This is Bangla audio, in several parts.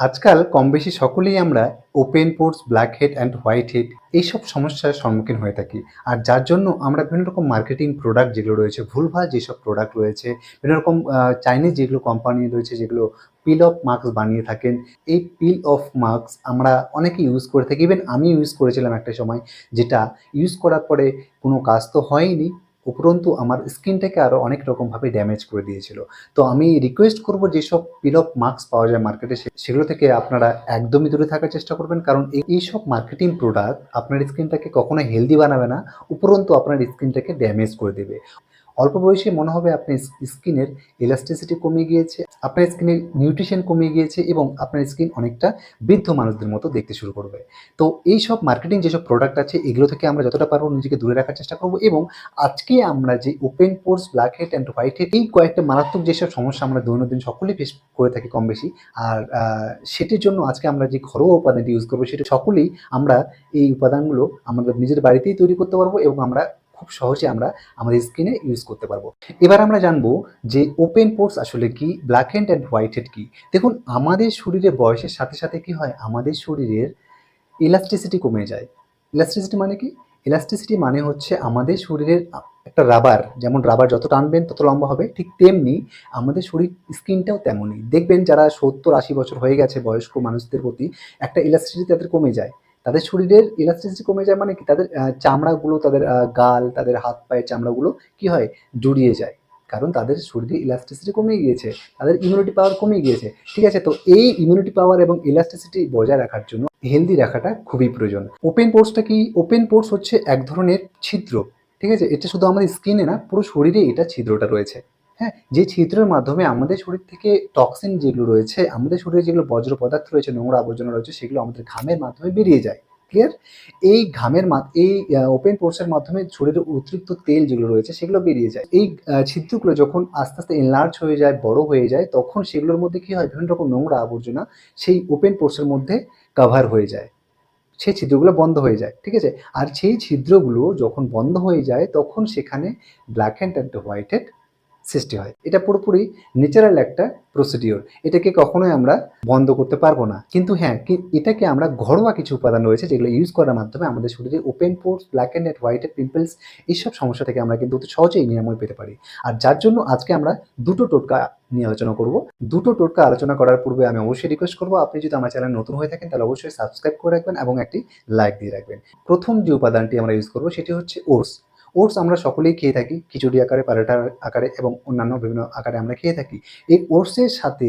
আজকাল কম বেশি সকলেই আমরা open pores, black head and white head এইসব সমস্যার সম্মুখীন হয়ে থাকি। আর যার জন্য আমরা বিভিন্ন রকম মার্কেটিং প্রোডাক্ট যেগুলো রয়েছে, ভুলভাল যেসব প্রোডাক্ট রয়েছে, বিভিন্ন রকম চাইনিজ যেগুলো কোম্পানি রয়েছে যেগুলো পিল অফ মাস্ক বানিয়ে থাকেন, এই পিল অফ মাস্ক আমরা অনেকে ইউজ করে থাকি। ইভেন আমি ইউজ করেছিলাম একটা সময়, যেটা ইউজ করার পরে কোনো কাজ তো হয়নি, উপরন্তু আমার স্কিনটাকে আরও অনেক রকমভাবে ড্যামেজ করে দিয়েছিল। তো আমি রিকোয়েস্ট করব, যেসব পিল অফ মাস্ক পাওয়া যায় মার্কেটে সেগুলো থেকে আপনারা একদমই দূরে থাকার চেষ্টা করবেন, কারণ এইসব মার্কেটিং প্রোডাক্ট আপনার স্কিনটাকে কখনো হেলদি বানাবে না, উপরন্তু আপনার স্কিনটাকে ড্যামেজ করে দেবে। অল্প বয়সে মনে হবে আপনার স্কিনের ইলাস্টিসিটি কমে গিয়েছে, আপনার স্কিনের নিউট্রিশন কমে গিয়েছে এবং আপনার স্কিন অনেকটা বৃদ্ধ মানুষদের মতো দেখতে শুরু করবে। তো এই সব মার্কেটিং যেসব প্রোডাক্ট আছে এগুলো থেকে আমরা যতটা পারবো নিজেকে দূরে রাখার চেষ্টা করব। এবং আজকে আমরা যে open pores, black head and white head, এই কয়েকটা মারাত্মক যেসব সমস্যা আমরা দৈনন্দিন সকলেই ফেস করে থাকি কম বেশি, আর সেটির জন্য আজকে আমরা যে ঘরোয়া উপাদানটি ইউজ করবো সেটা সকলেই আমরা এই উপাদানগুলো আমাদের নিজের বাড়িতেই তৈরি করতে পারবো এবং আমরা খুব সহজে আমরা আমাদের স্কিনে ইউজ করতে পারবো। এবার আমরা জানবো যে ওপেন পোরস আসলে কি, black head and white head কি। দেখুন, আমাদের শরীরে বয়সের সাথে সাথে কি হয়, আমাদের শরীরের ইলাস্টিসিটি কমে যায়। ইলাস্টিসিটি মানে কি? ইলাস্টিসিটি মানে হচ্ছে আমাদের শরীরের একটা রাবার, যেমন রাবার যত টানবেন তত লম্বা হবে, ঠিক তেমনি আমাদের শরীর স্কিনটাও তেমনই। দেখবেন যারা 70-80 বছর হয়ে গেছে বয়স্ক মানুষদের প্রতি একটা ইলাস্টিসিটি তাদের কমে যায়। তাদের শরীরের ইলাস্টিসিটি কমে যায় মানে কি, তাদের চামড়াগুলো, তাদের গাল, তাদের হাত পায়ের চামড়াগুলো কি হয়, জুড়িয়ে যায়, কারণ তাদের শরীরে ইলাস্টিসিটি কমে গিয়েছে, তাদের ইমিউনিটি পাওয়ার কমে গিয়েছে। ঠিক আছে, তো এই ইমিউনিটি পাওয়ার এবং ইলাস্টিসিটি বজায় রাখার জন্য হেলদি রাখাটা খুবই প্রয়োজন। ওপেন পোরসটা কি? ওপেন পোরস হচ্ছে এক ধরনের ছিদ্র। ঠিক আছে, এটা শুধু আমাদের স্কিনে না, পুরো শরীরে এটা ছিদ্রটা রয়েছে। হ্যাঁ, যে ছিদ্রের মাধ্যমে আমাদের শরীর থেকে টক্সিন যেগুলো রয়েছে, আমাদের শরীরে যেগুলো বজ্র পদার্থ রয়েছে, নোংরা আবর্জনা রয়েছে, সেগুলো আমাদের ঘামের মাধ্যমে বেরিয়ে যায়। ক্লিয়ার? এই এই ওপেন পোরসের মাধ্যমে শরীরের অতিরিক্ত তেল যেগুলো রয়েছে সেগুলো বেরিয়ে যায়। এই ছিদ্রগুলো যখন আস্তে আস্তে এনলার্জ হয়ে যায়, বড় হয়ে যায়, তখন সেগুলোর মধ্যে কি হয়, বিভিন্ন রকম নোংরা আবর্জনা সেই ওপেন পোরসের মধ্যে কাভার হয়ে যায়, সেই ছিদ্রগুলো বন্ধ হয়ে যায়। ঠিক আছে, আর সেই ছিদ্রগুলো যখন বন্ধ হয়ে যায় তখন সেখানে black head and white head সৃষ্টি হয়। এটা পুরোপুরি ন্যাচারাল একটা প্রসিডিওর, এটাকে কখনোই আমরা বন্ধ করতে পারবো না। কিন্তু হ্যাঁ, এটাকে আমরা ঘরোয়া কিছু উপাদান রয়েছে যেগুলো ইউজ করার মাধ্যমে আমাদের শরীরে open pores, black head, white head, pimples এইসব সমস্যা থেকে আমরা কিন্তু অতি সহজেই নিরাময় পেতে পারি। আর যার জন্য আজকে আমরা দুটো টোটকা নিয়ে আলোচনা করব। দুটো টোটকা আলোচনা করার পূর্বে আমি অবশ্যই রিকোয়েস্ট করবো, আপনি যদি আমার চ্যানেল নতুন হয়ে থাকেন তাহলে অবশ্যই সাবস্ক্রাইব করে রাখবেন এবং একটি লাইক দিয়ে রাখবেন। প্রথম যে উপাদানটি আমরা ইউজ করবো সেটি হচ্ছে ওটস। ওটস আমরা সকলেই খেয়ে থাকি, খিচুড়ি আকারে, পরোটার আকারে এবং অন্যান্য বিভিন্ন আকারে আমরা খেয়ে থাকি। এই ওটসের সাথে,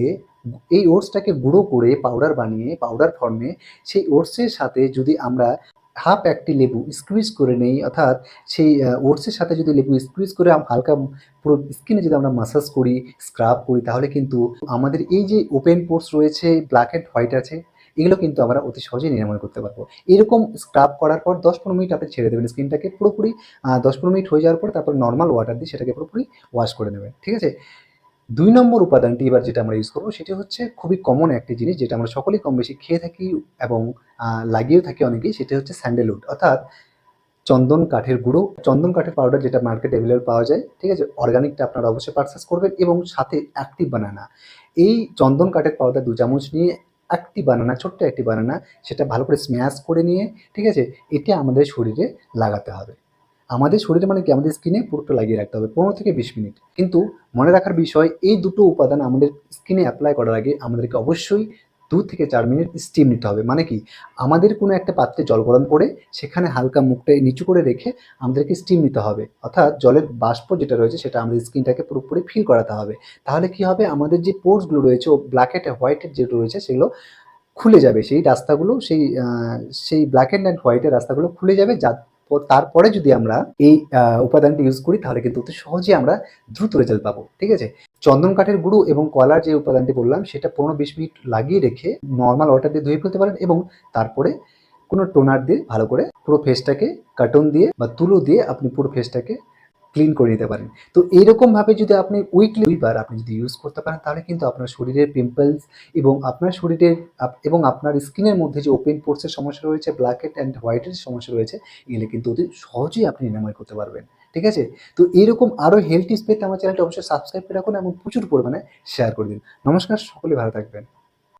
এই ওটসটাকে গুঁড়ো করে পাউডার বানিয়ে, পাউডার ফর্মে সেই ওটসের সাথে যদি আমরা হাফ একটি লেবু স্কুইজ করে নেই, অর্থাৎ সেই ওটসের সাথে যদি লেবু স্কুইজ করে হালকা পুরো স্কিনে যদি আমরা মাসাজ করি, স্ক্রাব করি, তাহলে কিন্তু আমাদের এই যে ওপেন পোরস রয়েছে, ব্ল্যাক হেড, হোয়াইট আছে, এগুলো কিন্তু আমরা অতি সহজেই নিরাময় করতে পারবো। এরকম স্ক্রাব করার পর 10-15 মিনিট আপনি ছেড়ে দেবেন স্কিনটাকে পুরোপুরি। 10-15 মিনিট হয়ে যাওয়ার পর তারপর নর্মাল ওয়াটার দিয়ে সেটাকে পুরোপুরি ওয়াশ করে নেবেন। ঠিক আছে, 2 নম্বর উপাদানটি এবার যেটা আমরা ইউজ করবো সেটি হচ্ছে খুবই কমন একটি জিনিস, যেটা আমরা সকলেই কম বেশি খেয়ে থাকি এবং লাগিয়েও থাকি অনেকেই, সেটা হচ্ছে স্যান্ডেলউড, অর্থাৎ চন্দন কাঠের গুঁড়ো, চন্দন কাঠের পাউডার, যেটা মার্কেটে অ্যাভেলেবল পাওয়া যায়। ঠিক আছে, অর্গানিকটা আপনারা অবশ্যই পারচেস করবেন এবং সাথে অ্যাক্টিভ বানানা। এই চন্দন কাঠের পাউডার 2 চামচ নিয়ে অ্যাক্টিভ বানানা, ছোট্ট একটি বানানা, সেটা ভালো করে স্ম্যাশ করে নিয়ে, ঠিক আছে, এটা আমাদের শরীরে লাগাতে হবে। আমাদের শরীরে মানে কি, আমাদের স্কিনে পুরোটা লাগিয়ে রাখতে হবে 15 থেকে 20 মিনিট। কিন্তু মনে রাখার বিষয়, এই দুটো উপাদান আমাদের স্কিনে অ্যাপ্লাই করার আগে আমাদেরকে অবশ্যই 2 থেকে 4 মিনিট স্টিম নিতে হবে। মানে কি, আমাদের কোনো একটা পাত্রে জল গরম করে সেখানে হালকা মুখটা নিচু করে রেখে আমাদেরকে স্টিম নিতে হবে, অর্থাৎ জলের বাষ্প যেটা রয়েছে সেটা আমাদের স্কিনটাকে পুরোপুরি ফিল করাতে হবে। তাহলে কি হবে, আমাদের যে পোরসগুলো রয়েছে, ও ব্ল্যাক হেড, হোয়াইট হেড যেগুলো রয়েছে সেগুলো খুলে যাবে, সেই রাস্তাগুলো, সেই ব্ল্যাক এন্ড হোয়াইটের রাস্তাগুলো খুলে যাবে। তারপরে যদি আমরা এই উপাদানটি ইউজ করি তাহলে কিন্তু অতি সহজে আমরা দ্রুত রেজাল্ট পাবো। ঠিক আছে, চন্দন কাঠের গুঁড়ো এবং কলার যে উপাদানটি বললাম সেটা 15-20 মিনিট লাগিয়ে রেখে নর্মাল ওয়াটার দিয়ে ধুয়ে ফেলতে পারেন এবং তারপরে কোনো টোনার দিয়ে ভালো করে পুরো ফেসটাকে, কাটন দিয়ে বা তুলো দিয়ে আপনি পুরো ফেসটাকে ক্লিন করে নিতে পারেন। তো এইরকমভাবে যদি আপনি উইকলি 2 বার আপনি যদি ইউজ করতে পারেন তাহলে কিন্তু আপনার শরীরের পিম্পলস এবং আপনার শরীরের এবং আপনার স্কিনের মধ্যে যে ওপেন পোরসের সমস্যা রয়েছে, black head and white head সমস্যা রয়েছে, এগুলো কিন্তু অতি সহজেই আপনি নিরাময় করতে পারবেন। ঠিক আছে, তো এরকম আরও হেলথ টিপস পেতে আমার চ্যানেলটা অবশ্যই সাবস্ক্রাইব করে রাখুন এবং প্রচুর পরিমাণে শেয়ার করে দিন। নমস্কার, সকলে ভালো থাকবেন।